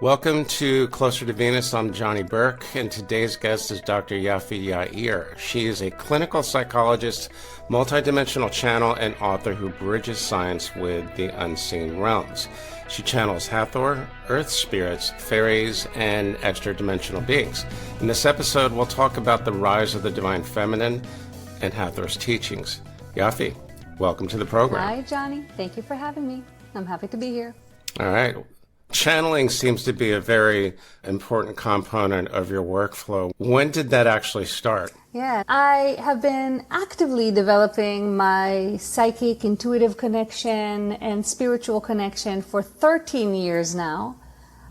Welcome to Closer to Venus. I'm Johnny Burke, and today's guest is Dr. Yafi Yair. She is a clinical psychologist, multidimensional channel, and author who bridges science with the unseen realms. She channels Hathor, Earth spirits, fairies, and extra-dimensional beings. In this episode, we'll talk about the rise of the divine feminine and Hathor's teachings. Yafi, welcome to the program. Hi, Johnny. Thank you for having me. I'm happy to be here. All right. Channeling seems to be a very important component of your workflow. When did that actually start? Yeah, I have been actively developing my psychic, intuitive connection and spiritual connection for 13 years now.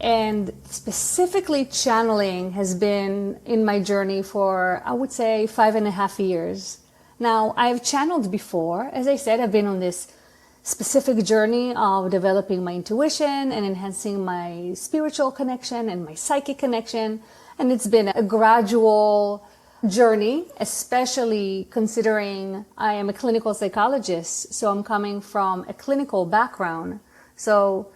And specifically channeling has been in my journey for, I would say, 5.5 years. Now, I've channeled before. As I said, I've been on this specific journey of developing my intuition and enhancing my spiritual connection and my psychic connection. And it's been a gradual journey, especially considering I am a clinical psychologist. So I'm coming from a clinical background. So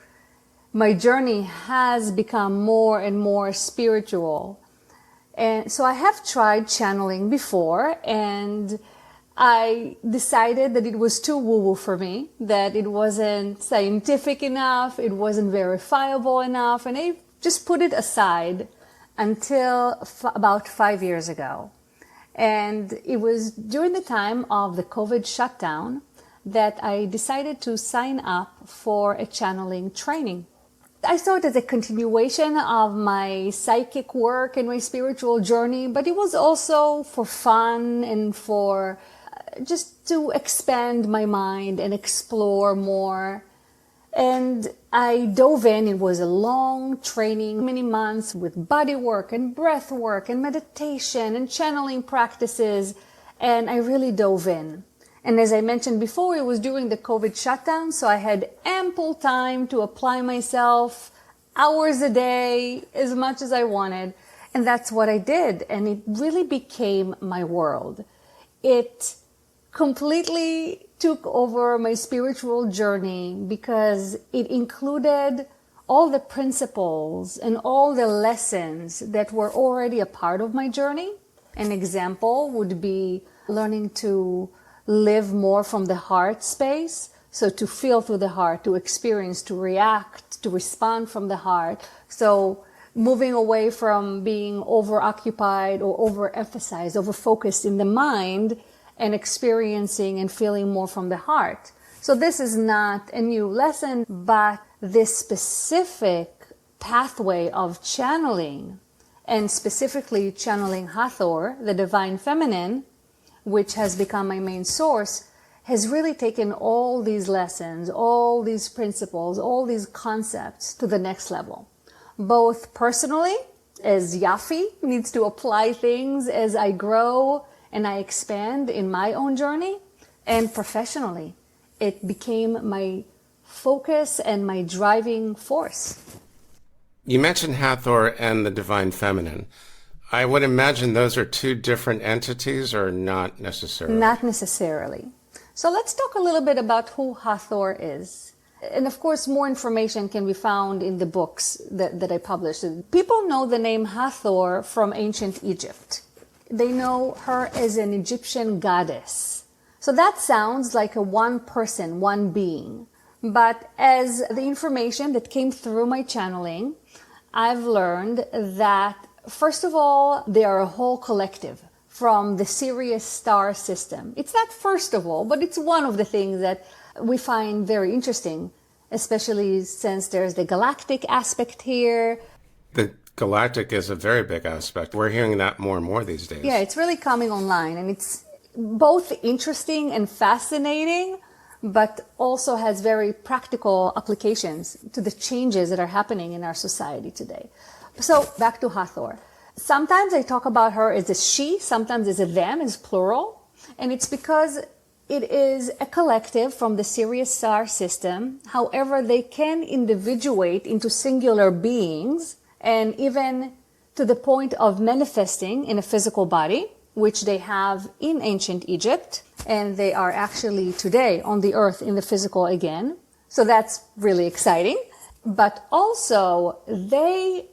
my journey has become more and more spiritual. And so I have tried channeling before, and I decided that it was too woo-woo for me, that it wasn't scientific enough, it wasn't verifiable enough, and I just put it aside until about 5 years ago. And it was during the time of the COVID shutdown that I decided to sign up for a channeling training. I saw it as a continuation of my psychic work and my spiritual journey, but it was also for fun and for just to expand my mind and explore more. And I dove in. It was a long training, many months with body work and breath work and meditation and channeling practices. And I really dove in. And as I mentioned before, it was during the COVID shutdown, so I had ample time to apply myself hours a day, as much as I wanted. And that's what I did. And it really became my world. It completely took over my spiritual journey because it included all the principles and all the lessons that were already a part of my journey. An example would be learning to live more from the heart space. So to feel through the heart, to experience, to react, to respond from the heart. So moving away from being overoccupied or overemphasized, overfocused in the mind, and experiencing and feeling more from the heart. So this is not a new lesson, but this specific pathway of channeling, and specifically channeling Hathor, the divine feminine, which has become my main source, has really taken all these lessons, all these principles, all these concepts to the next level. Both personally, as Yafi needs to apply things as I grow and I expand in my own journey, and professionally, it became my focus and my driving force. You mentioned Hathor and the divine feminine. I would imagine those are two different entities, or not necessarily? Not necessarily. So let's talk a little bit about who Hathor is. And of course, more information can be found in the books that I published. People know the name Hathor from ancient Egypt. They know her as an Egyptian goddess. So that sounds like a one person, one being. But as the information that came through my channeling, I've learned that, first of all, they are a whole collective from the Sirius star system. It's not first of all, but it's one of the things that we find very interesting, especially since there's the galactic aspect here. The Galactic is a very big aspect. We're hearing that more and more these days. Yeah, it's really coming online, and it's both interesting and fascinating, but also has very practical applications to the changes that are happening in our society today. So back to Hathor. Sometimes I talk about her as a she, sometimes as a them, as plural, and it's because it is a collective from the Sirius star system. However, they can individuate into singular beings, and even to the point of manifesting in a physical body, which they have in ancient Egypt, and they are actually today on the earth in the physical again. So that's really exciting. but also they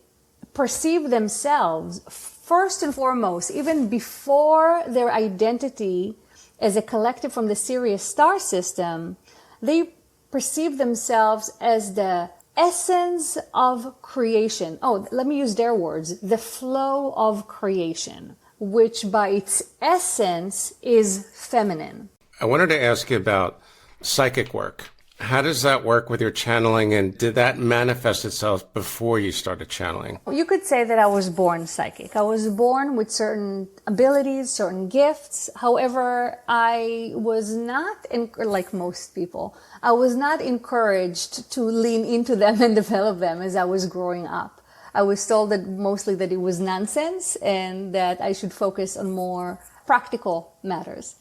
perceive themselves first and foremost, even before their identity as a collective from the Sirius star system, they perceive themselves as the essence of creation. Oh, let me use their words, the flow of creation, which by its essence is feminine. I wanted to ask you about psychic work. How does that work with your channeling, and did that manifest itself before you started channeling? You could say that I was born psychic. I was born with certain abilities, certain gifts. However, I was not, like most people, I was not encouraged to lean into them and develop them as I was growing up. I was told that mostly that it was nonsense and that I should focus on more practical matters.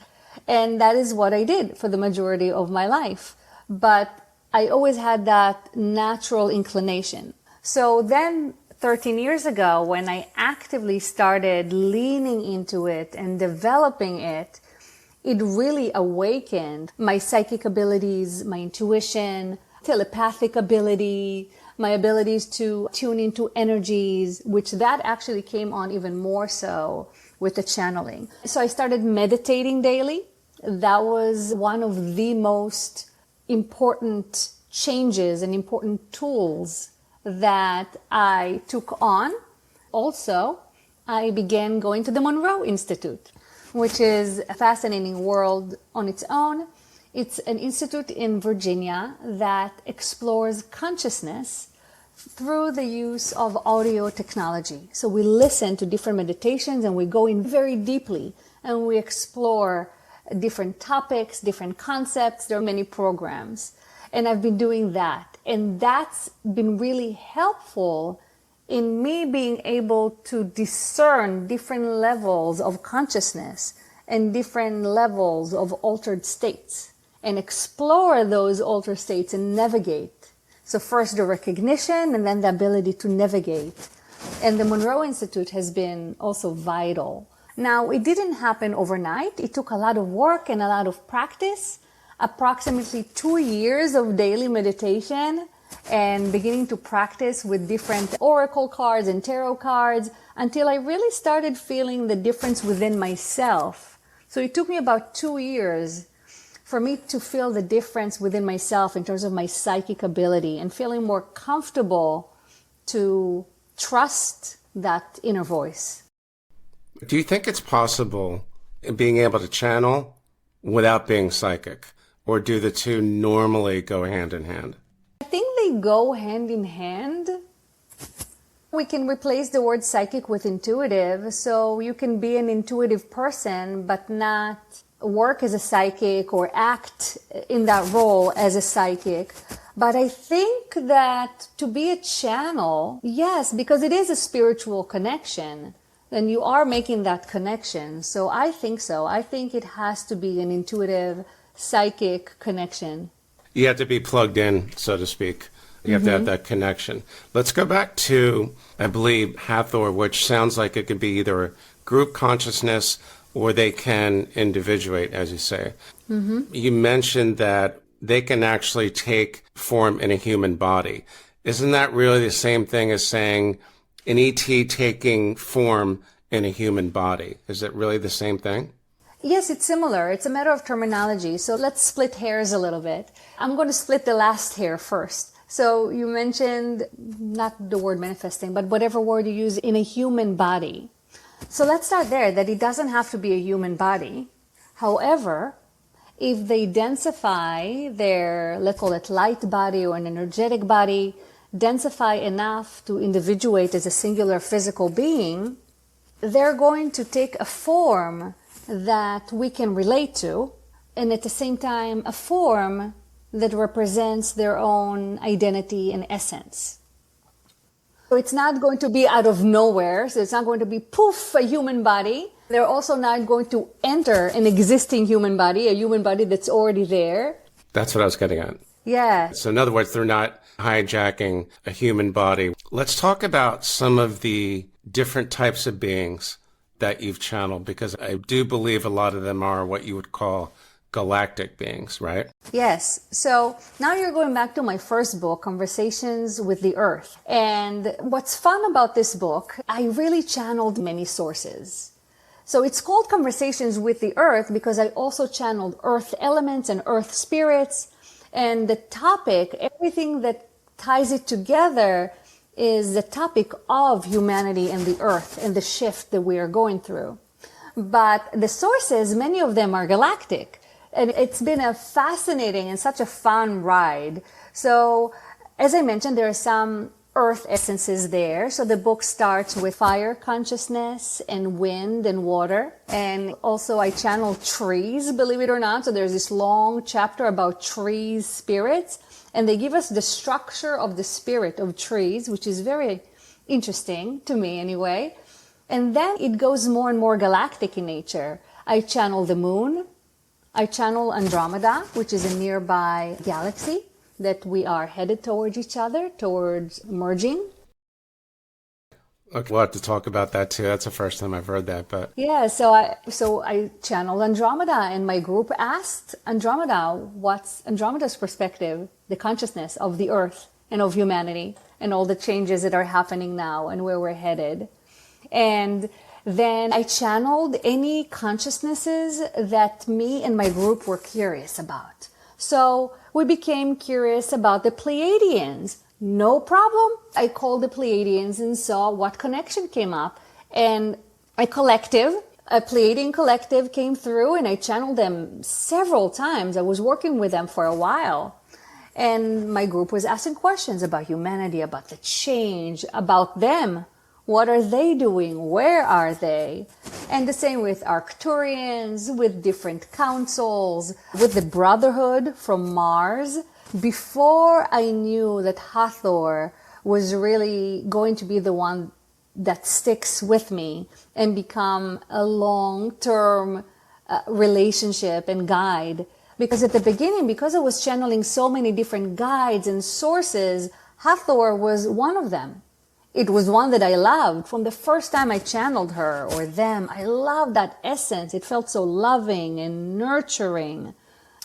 And that is what I did for the majority of my life. But I always had that natural inclination. So then 13 years ago, when I actively started leaning into it and developing it, it really awakened my psychic abilities, my intuition, telepathic ability, my abilities to tune into energies, which that actually came on even more so with the channeling. So I started meditating daily. That was one of the most important changes and important tools that I took on. Also, I began going to the Monroe Institute, which is a fascinating world on its own. It's an institute in Virginia that explores consciousness through the use of audio technology. So we listen to different meditations and we go in very deeply and we explore different topics, different concepts. There are many programs. And I've been doing that. And that's been really helpful in me being able to discern different levels of consciousness and different levels of altered states and explore those altered states and navigate. So first the recognition and then the ability to navigate. And the Monroe Institute has been also vital. Now, it didn't happen overnight. It took a lot of work and a lot of practice, approximately 2 years of daily meditation and beginning to practice with different oracle cards and tarot cards until I really started feeling the difference within myself. So it took me about 2 years for me to feel the difference within myself in terms of my psychic ability and feeling more comfortable to trust that inner voice. Do you think it's possible being able to channel without being psychic? Or do the two normally go hand in hand? I think they go hand in hand. We can replace the word psychic with intuitive. So you can be an intuitive person, but not work as a psychic or act in that role as a psychic. But I think that to be a channel, yes, because it is a spiritual connection, then you are making that connection. So I think so. I think it has to be an intuitive, psychic connection. You have to be plugged in, so to speak. You have to have that connection. Let's go back to, I believe, Hathor, which sounds like it could be either a group consciousness or they can individuate, as you say. You mentioned that they can actually take form in a human body. Isn't that really the same thing as saying an ET taking form in a human body? Is it really the same thing? Yes, it's similar. It's a matter of terminology. So let's split hairs a little bit. I'm going to split the last hair first. So you mentioned not the word manifesting, but whatever word you use in a human body. So let's start there, that it doesn't have to be a human body. However, if they densify their, let's call it light body or an energetic body, densify enough to individuate as a singular physical being, they're going to take a form that we can relate to, and at the same time, a form that represents their own identity and essence. So it's not going to be out of nowhere. So it's not going to be poof, a human body. They're also not going to enter an existing human body, a human body that's already there. That's what I was getting at. Yeah. So in other words, they're not hijacking a human body. Let's talk about some of the different types of beings that you've channeled, because I do believe a lot of them are what you would call galactic beings, right? Yes. So now you're going back to my first book, Conversations with the Earth. And what's fun about this book, I really channeled many sources. So it's called Conversations with the Earth because I also channeled earth elements and earth spirits. And the topic, everything that ties it together is the topic of humanity and the earth and the shift that we are going through. But the sources, many of them are galactic. And it's been a fascinating and such a fun ride. So, as I mentioned, there are some earth essences there. So the book starts with fire consciousness and wind and water. And also I channel trees, believe it or not. So there's this long chapter about trees, spirits. And they give us the structure of the spirit of trees, which is very interesting to me anyway. And then it goes more and more galactic in nature. I channel the moon. I channel Andromeda, which is a nearby galaxy that we are headed towards each other, towards merging. Okay, we'll have to talk about that too. That's the first time I've heard that, but Yeah, so I channeled Andromeda, and my group asked Andromeda, what's Andromeda's perspective, the consciousness of the Earth and of humanity and all the changes that are happening now and where we're headed. And then I channeled any consciousnesses that me and my group were curious about. So we became curious about the Pleiadians. No problem. I called the Pleiadians and saw what connection came up. And a Pleiadian collective came through, and I channeled them several times. I was working with them for a while. And my group was asking questions about humanity, about the change, about them. What are they doing? Where are they? And the same with Arcturians, with different councils, with the Brotherhood from Mars. Before I knew that Hathor was really going to be the one that sticks with me and become a long-term relationship and guide. Because at the beginning, because I was channeling so many different guides and sources, Hathor was one of them. It was one that I loved. From the first time I channeled her or them, I loved that essence. It felt so loving and nurturing.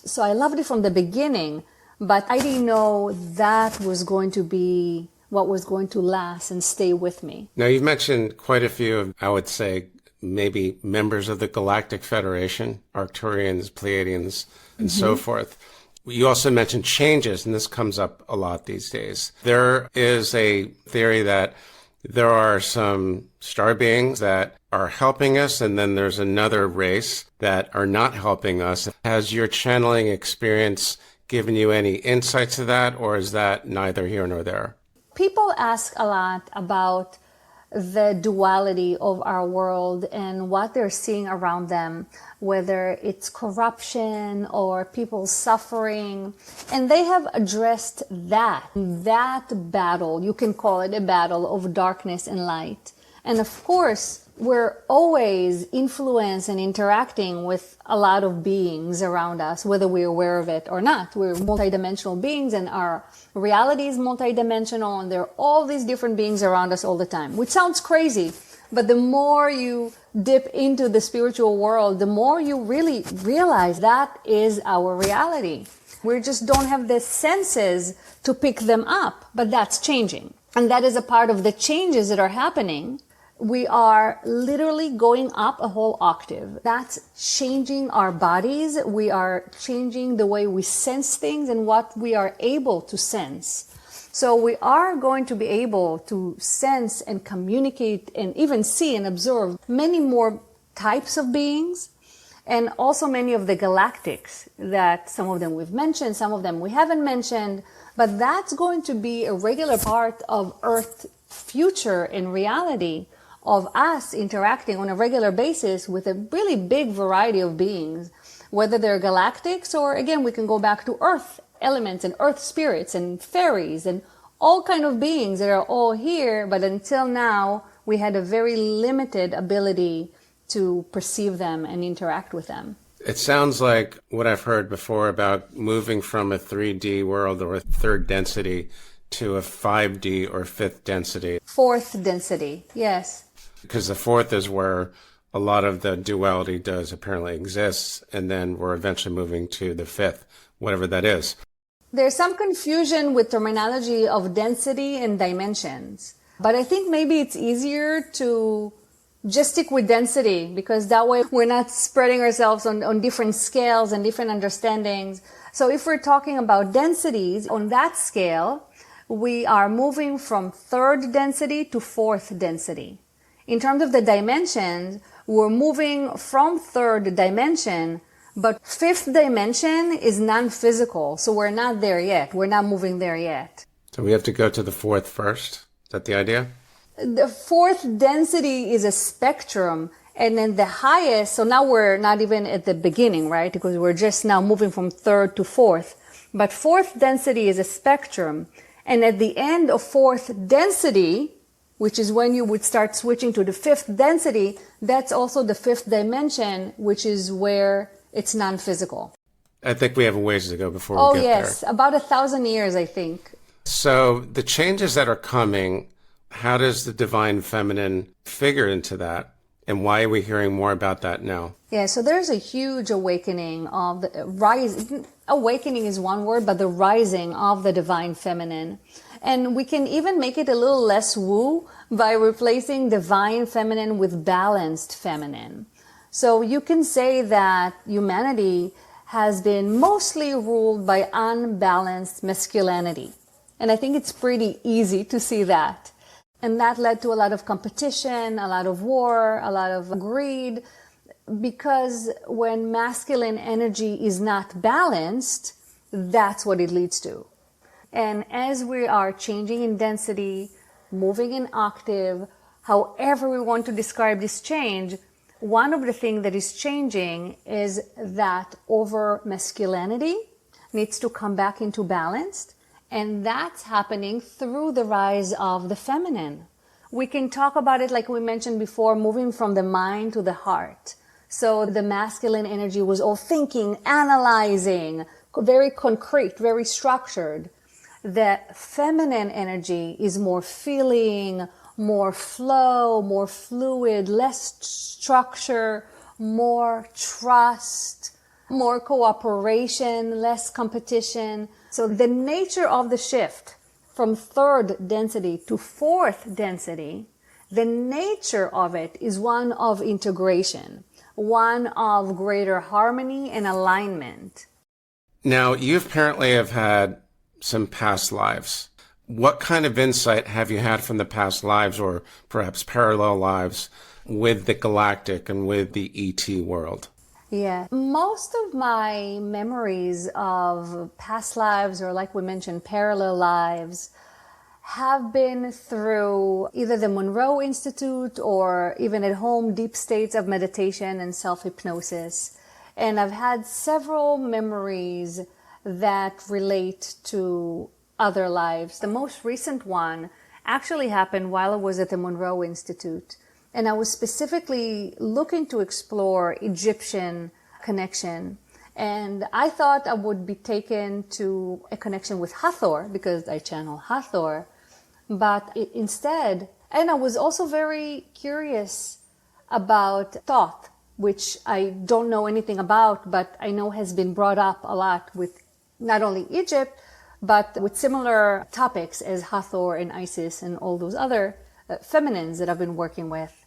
So I loved it from the beginning, but I didn't know that was going to be what was going to last and stay with me. Now, you've mentioned quite a few of, I would say, maybe members of the Galactic Federation, Arcturians, Pleiadians, and so forth. You also mentioned changes, and this comes up a lot these days. There is a theory that there are some star beings that are helping us, and then there's another race that are not helping us. Has your channeling experience given you any insight to that, or is that neither here nor there? People ask a lot about the duality of our world and what they're seeing around them, whether it's corruption or people suffering. And they have addressed that battle. You can call it a battle of darkness and light. And of course, we're always influenced and interacting with a lot of beings around us, whether we're aware of it or not. We're multidimensional beings, and our reality is multidimensional, and there are all these different beings around us all the time, which sounds crazy. But the more you dip into the spiritual world, the more you really realize that is our reality. We just don't have the senses to pick them up, but that's changing. And that is a part of the changes that are happening. We are literally going up a whole octave. That's changing our bodies. We are changing the way we sense things and what we are able to sense. So we are going to be able to sense and communicate and even see and observe many more types of beings, and also many of the galactics that some of them we've mentioned, some of them we haven't mentioned, but that's going to be a regular part of Earth's future in reality, of us interacting on a regular basis with a really big variety of beings, whether they're galactics or, again, we can go back to Earth elements and Earth spirits and fairies and all kind of beings that are all here, but until now we had a very limited ability to perceive them and interact with them. It sounds like what I've heard before about moving from a 3D world or a third density to a 5D or fifth density. Fourth density, yes. Because the fourth is where a lot of the duality does apparently exist, and then we're eventually moving to the fifth, whatever that is. There's some confusion with terminology of density and dimensions, but I think maybe it's easier to just stick with density, because that way we're not spreading ourselves on different scales and different understandings. So if we're talking about densities, on that scale, we are moving from third density to fourth density. In terms of the dimensions, we're moving from third dimension, but fifth dimension is non-physical, so we're not there yet. We're not moving there yet. So we have to go to the fourth first? Is that the idea? The fourth density is a spectrum, and then the highest, so now we're not even at the beginning, right? Because we're just now moving from third to fourth. But fourth density is a spectrum, and at the end of fourth density, which is when you would start switching to the fifth density, that's also the fifth dimension, which is where it's non-physical. I think we have a ways to go before we get there. Oh, yes. About 1,000 years, I think. So the changes that are coming, how does the divine feminine figure into that? And why are we hearing more about that now? Yeah, so there's a huge awakening of the rise. Awakening is one word, but the rising of the divine feminine. And we can even make it a little less woo by replacing divine feminine with balanced feminine. So you can say that humanity has been mostly ruled by unbalanced masculinity. And I think it's pretty easy to see that. And that led to a lot of competition, a lot of war, a lot of greed, because when masculine energy is not balanced, that's what it leads to. And as we are changing in density, moving in octave, however we want to describe this change, one of the things that is changing is that over masculinity needs to come back into balance. And that's happening through the rise of the feminine. We can talk about it like we mentioned before, moving from the mind to the heart. So the masculine energy was all thinking, analyzing, very concrete, very structured. The feminine energy is more feeling, more flow, more fluid, less structure, more trust, more cooperation, less competition. So the nature of the shift from third density to fourth density, the nature of it is one of integration, one of greater harmony and alignment. Now, you apparently have had some past lives. What kind of insight have you had from the past lives, or perhaps parallel lives, with the galactic and with the ET world? Yeah, most of my memories of past lives, or like we mentioned, parallel lives, have been through either the Monroe Institute or even at home, deep states of meditation and self-hypnosis. And I've had several memories that relate to other lives. The most recent one actually happened while I was at the Monroe Institute. And I was specifically looking to explore Egyptian connection. And I thought I would be taken to a connection with Hathor, because I channel Hathor. But instead, and I was also very curious about thought, which I don't know anything about, but I know has been brought up a lot with not only Egypt, but with similar topics as Hathor and Isis and all those other feminines that I've been working with.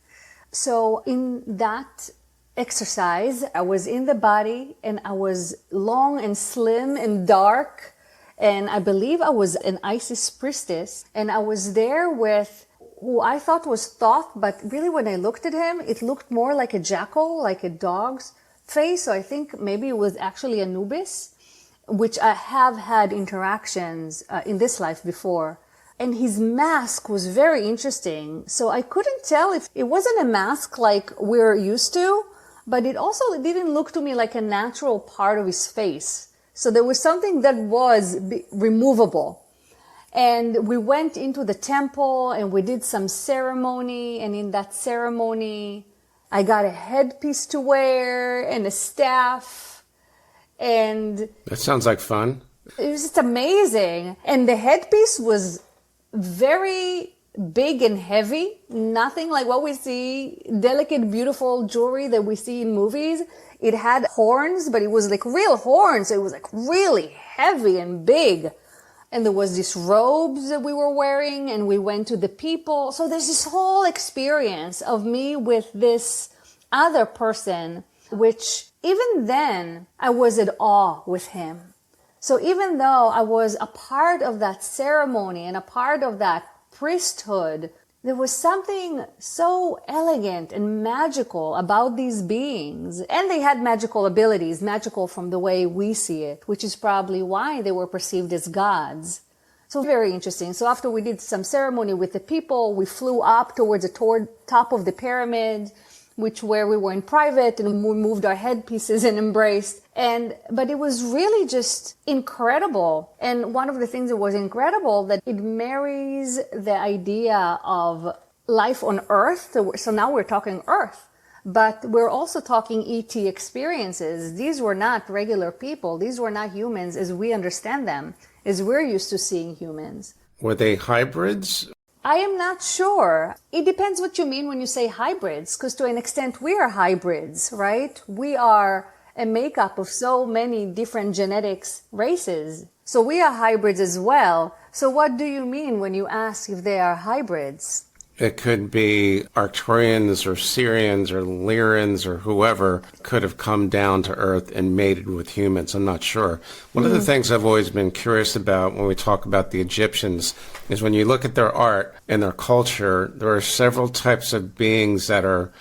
So in that exercise, I was in the body and I was long and slim and dark. And I believe I was an Isis priestess. And I was there with who I thought was Thoth, but really when I looked at him, it looked more like a jackal, like a dog's face. So I think maybe it was actually Anubis, which I have had interactions in this life before. And his mask was very interesting. So I couldn't tell if it wasn't a mask like we're used to, but it also didn't look to me like a natural part of his face. So there was something that was removable. And we went into the temple and we did some ceremony. And in that ceremony, I got a headpiece to wear and a staff. And that sounds like fun. It was just amazing. And the headpiece was very big and heavy, nothing like what we see, delicate, beautiful jewelry that we see in movies. It had horns, but it was like real horns. It was like really heavy and big. And there was these robes that we were wearing, and we went to the people. So there's this whole experience of me with this other person, which even then I was at awe with him. So even though I was a part of that ceremony and a part of that priesthood, there was something so elegant and magical about these beings. And they had magical abilities, magical from the way we see it, which is probably why they were perceived as gods. So very interesting. So after we did some ceremony with the people, we flew up towards the top of the pyramid, where we were in private, and we moved our headpieces and embraced. But it was really just incredible. And one of the things that was incredible, that it marries the idea of life on Earth. So now we're talking Earth, but we're also talking ET experiences. These were not regular people. These were not humans as we understand them, as we're used to seeing humans. Were they hybrids? I am not sure. It depends what you mean when you say hybrids, because to an extent we are hybrids, right? We are a makeup of so many different genetics races. So we are hybrids as well. So what do you mean when you ask if they are hybrids? It could be Arcturians or Sirians or Lyrians or whoever could have come down to Earth and mated with humans. I'm not sure. One of the things I've always been curious about when we talk about the Egyptians is when you look at their art and their culture, there are several types of beings that are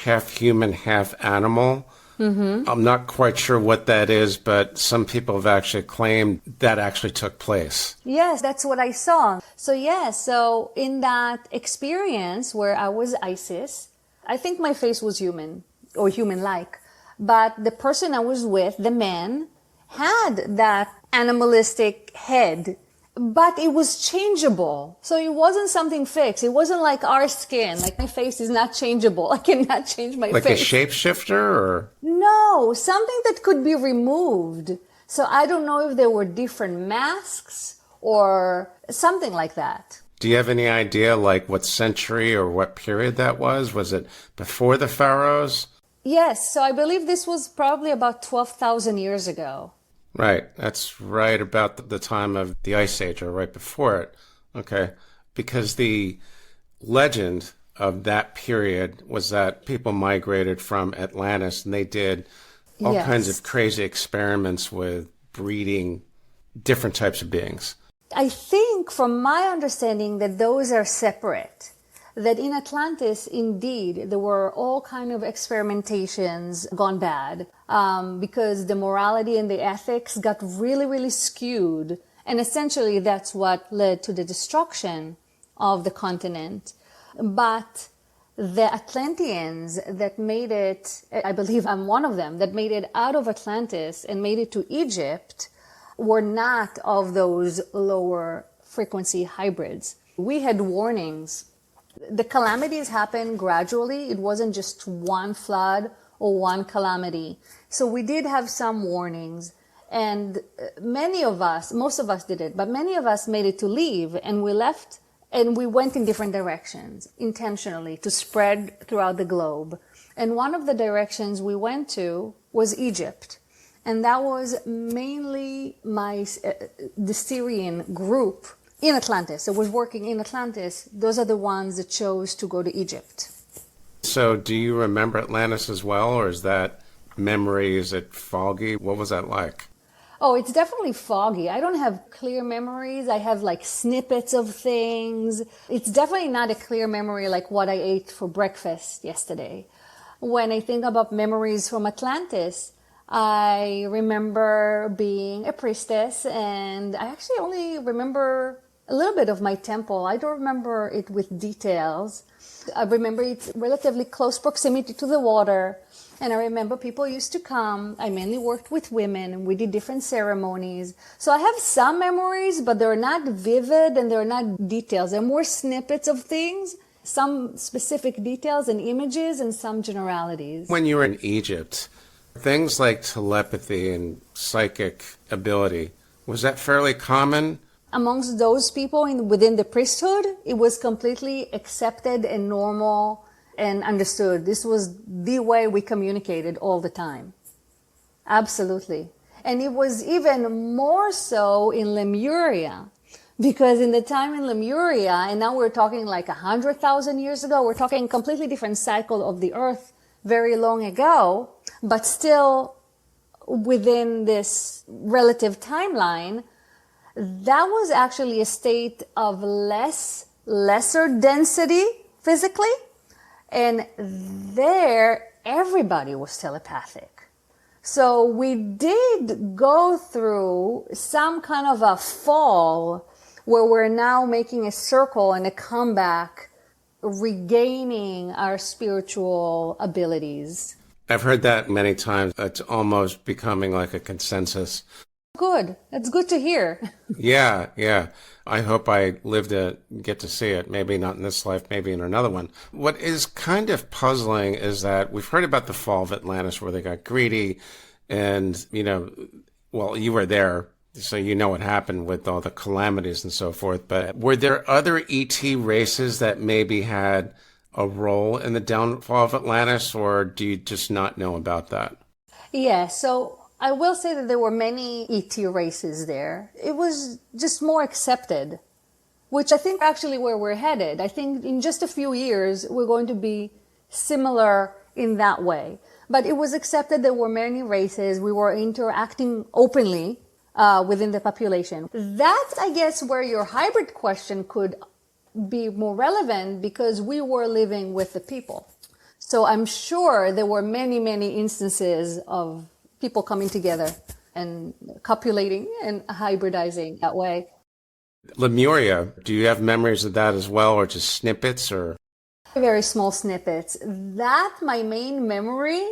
half human, half animal. I'm not quite sure what that is, but some people have actually claimed that actually took place. Yes, that's what I saw. So in that experience where I was Isis, I think my face was human or human-like, but the person I was with, the man, had that animalistic head, but it was changeable. So it wasn't something fixed. It wasn't like our skin. Like my face is not changeable. I cannot change my face. Like a shapeshifter or? No, something that could be removed. So I don't know if there were different masks or something like that. Do you have any idea like what century or what period that was? Was it before the pharaohs? Yes. So I believe this was probably about 12,000 years ago. Right. That's right about the time of the Ice Age or right before it. Okay. Because the legend of that period was that people migrated from Atlantis and they did all kinds of crazy experiments with breeding different types of beings. I think from my understanding that those are separate. That in Atlantis, indeed, there were all kind of experimentations gone bad because the morality and the ethics got really, really skewed. And essentially, that's what led to the destruction of the continent. But the Atlanteans that made it, I believe I'm one of them, that made it out of Atlantis and made it to Egypt were not of those lower frequency hybrids. We had warnings. The calamities happened gradually. It wasn't just one flood or one calamity. So we did have some warnings. And many of us, most of us did it, but many of us made it to leave, and we left and we went in different directions intentionally to spread throughout the globe. And one of the directions we went to was Egypt. And that was mainly the Syrian group in Atlantis. It was working in Atlantis. Those are the ones that chose to go to Egypt. So do you remember Atlantis as well, or is that memory, is it foggy? What was that like? Oh, it's definitely foggy. I don't have clear memories. I have like snippets of things. It's definitely not a clear memory like what I ate for breakfast yesterday. When I think about memories from Atlantis, I remember being a priestess, and I actually only remember a little bit of my temple. I don't remember it with details. I remember it's relatively close proximity to the water. And I remember people used to come. I mainly worked with women, and we did different ceremonies. So I have some memories, but they're not vivid and they're not details. They're more snippets of things, some specific details and images, and some generalities. When you were in Egypt, things like telepathy and psychic ability, was that fairly common? amongst those people within the priesthood, it was completely accepted and normal and understood. This was the way we communicated all the time. Absolutely. And it was even more so in Lemuria, because in the time in Lemuria, and now we're talking like 100,000 years ago, we're talking completely different cycle of the earth very long ago, but still within this relative timeline, that was actually a state of lesser density physically. And there, everybody was telepathic. So we did go through some kind of a fall where we're now making a circle and a comeback, regaining our spiritual abilities. I've heard that many times. It's almost becoming like a consensus. Good. That's good to hear. Yeah. I hope I live to get to see it. Maybe not in this life, maybe in another one. What is kind of puzzling is that we've heard about the fall of Atlantis where they got greedy and, well, you were there, so you know what happened with all the calamities and so forth. But were there other ET races that maybe had a role in the downfall of Atlantis, or do you just not know about that? Yeah, so I will say that there were many ET races there. It was just more accepted, which I think actually where we're headed. I think in just a few years, we're going to be similar in that way. But it was accepted there were many races. We were interacting openly within the population. That's, I guess, where your hybrid question could be more relevant, because we were living with the people. So I'm sure there were many, many instances of people coming together and copulating and hybridizing that way. Lemuria, do you have memories of that as well, or just snippets, or? Very small snippets. That's my main memory,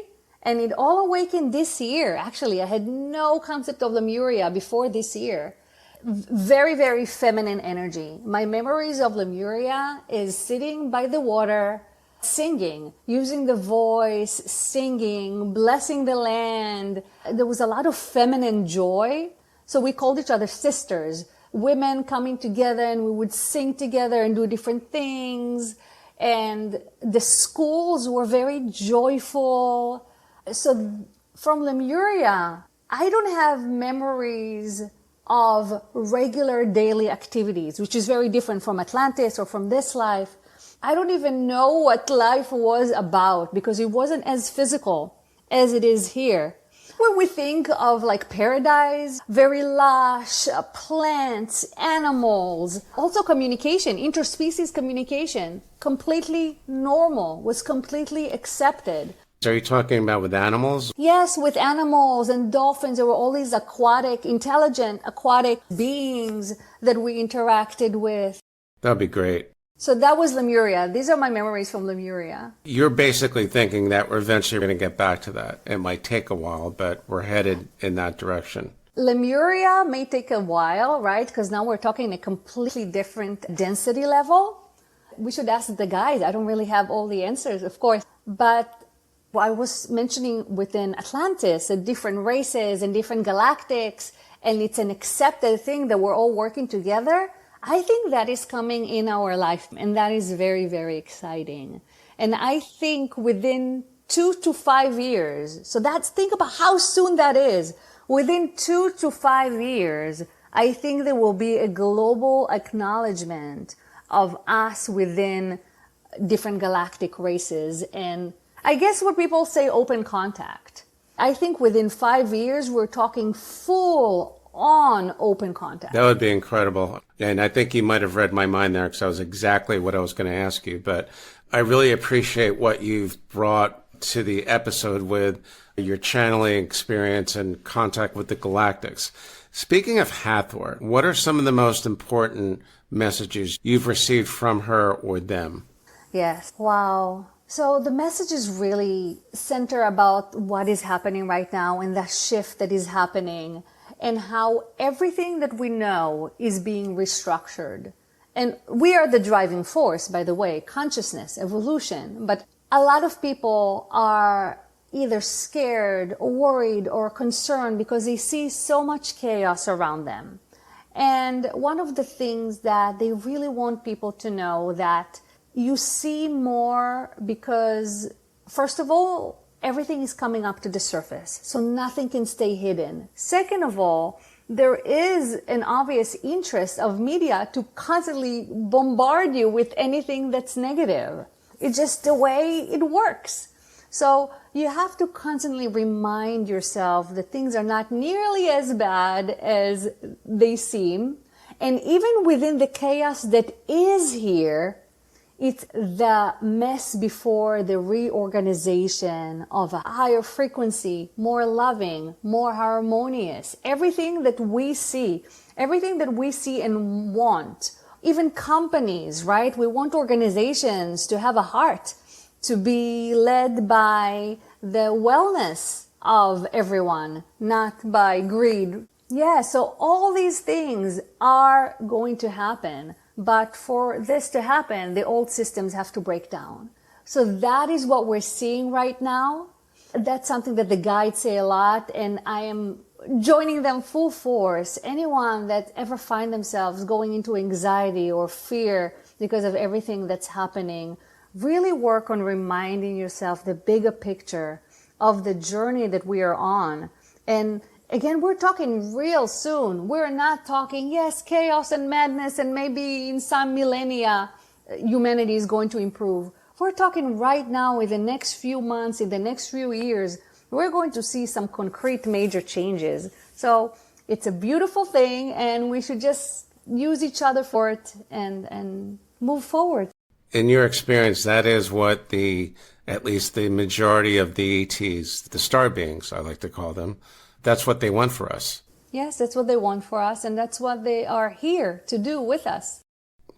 and it all awakened this year. Actually, I had no concept of Lemuria before this year. Very, very feminine energy. My memories of Lemuria is sitting by the water, singing, using the voice, singing, blessing the land. There was a lot of feminine joy. So we called each other sisters, women coming together, and we would sing together and do different things. And the schools were very joyful. So from Lemuria, I don't have memories of regular daily activities, which is very different from Atlantis or from this life. I don't even know what life was about, because it wasn't as physical as it is here. When we think of like paradise, very lush, plants, animals, also communication, interspecies communication, completely normal, was completely accepted. Are you talking about with animals? Yes, with animals and dolphins. There were all these intelligent aquatic beings that we interacted with. That'd be great. So that was Lemuria. These are my memories from Lemuria. You're basically thinking that we're eventually going to get back to that. It might take a while, but we're headed in that direction. Lemuria may take a while, right? Because now we're talking a completely different density level. We should ask the guys. I don't really have all the answers, of course. But I was mentioning within Atlantis, different races and different galactics, and it's an accepted thing that we're all working together. I think that is coming in our life, and that is very, very exciting. And I think within 2 to 5 years, so think about how soon that is. Within 2 to 5 years, I think there will be a global acknowledgement of us within different galactic races. And I guess what people say open contact. I think within 5 years, we're talking full on open contact. That would be incredible. And I think you might have read my mind there, because that was exactly what I was going to ask you. But I really appreciate what you've brought to the episode with your channeling experience and contact with the Galactics. Speaking of Hathor, what are some of the most important messages you've received from her or them? Yes. Wow. So the messages really center about what is happening right now and the shift that is happening, and how everything that we know is being restructured. And we are the driving force, by the way, consciousness, evolution. But a lot of people are either scared or worried or concerned because they see so much chaos around them. And one of the things that they really want people to know that you see more because, first of all, everything is coming up to the surface, so nothing can stay hidden. Second of all, there is an obvious interest of media to constantly bombard you with anything that's negative. It's just the way it works. So you have to constantly remind yourself that things are not nearly as bad as they seem. And even within the chaos that is here, it's the mess before the reorganization of a higher frequency, more loving, more harmonious. Everything that we see and want. Even companies, right? We want organizations to have a heart, to be led by the wellness of everyone, not by greed. Yeah, so all these things are going to happen. But for this to happen, the old systems have to break down. So that is what we're seeing right now. That's something that the guides say a lot, and I am joining them full force. Anyone that ever find themselves going into anxiety or fear because of everything that's happening, really work on reminding yourself the bigger picture of the journey that we are on. And again, we're talking real soon. We're not talking, yes, chaos and madness, and maybe in some millennia, humanity is going to improve. We're talking right now, in the next few months, in the next few years, we're going to see some concrete major changes. So it's a beautiful thing, and we should just use each other for it and move forward. In your experience, that is what at least the majority of the ETs, the star beings, I like to call them, that's what they want for us. Yes, that's what they want for us, and that's what they are here to do with us.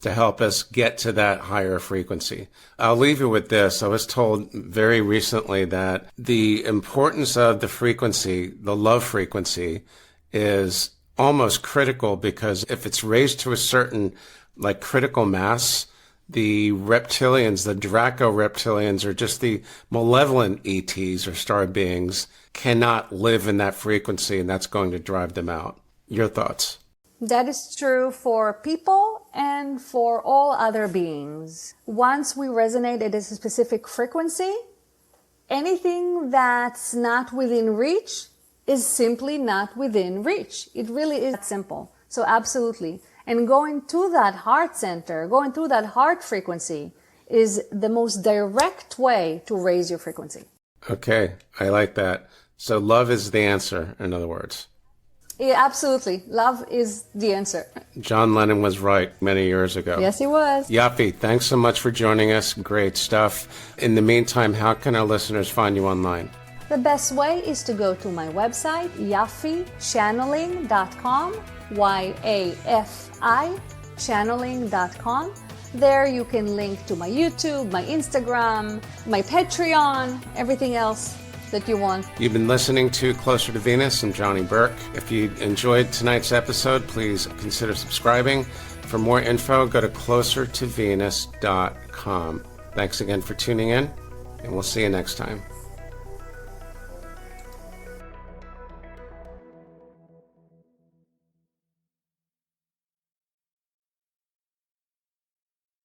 To help us get to that higher frequency. I'll leave you with this. I was told very recently that the importance of the frequency, the love frequency, is almost critical, because if it's raised to a certain critical mass, the reptilians, the Draco reptilians, or just the malevolent ETs or star beings, cannot live in that frequency, and that's going to drive them out. Your thoughts? That is true for people and for all other beings. Once we resonate at a specific frequency, anything that's not within reach is simply not within reach. It really is that simple. So absolutely. And going to that heart center, going through that heart frequency is the most direct way to raise your frequency. Okay, I like that. So love is the answer, in other words. Yeah, absolutely. Love is the answer. John Lennon was right many years ago. Yes, he was. Yafi, thanks so much for joining us. Great stuff. In the meantime, how can our listeners find you online? The best way is to go to my website, yafichanneling.com, YAFI, channeling.com. There you can link to my YouTube, my Instagram, my Patreon, everything else that you want. You've been listening to Closer to Venus. I'm Johnny Burke. If you enjoyed tonight's episode, please consider subscribing. For more info, go to closertovenus.com. Thanks again for tuning in, and we'll see you next time.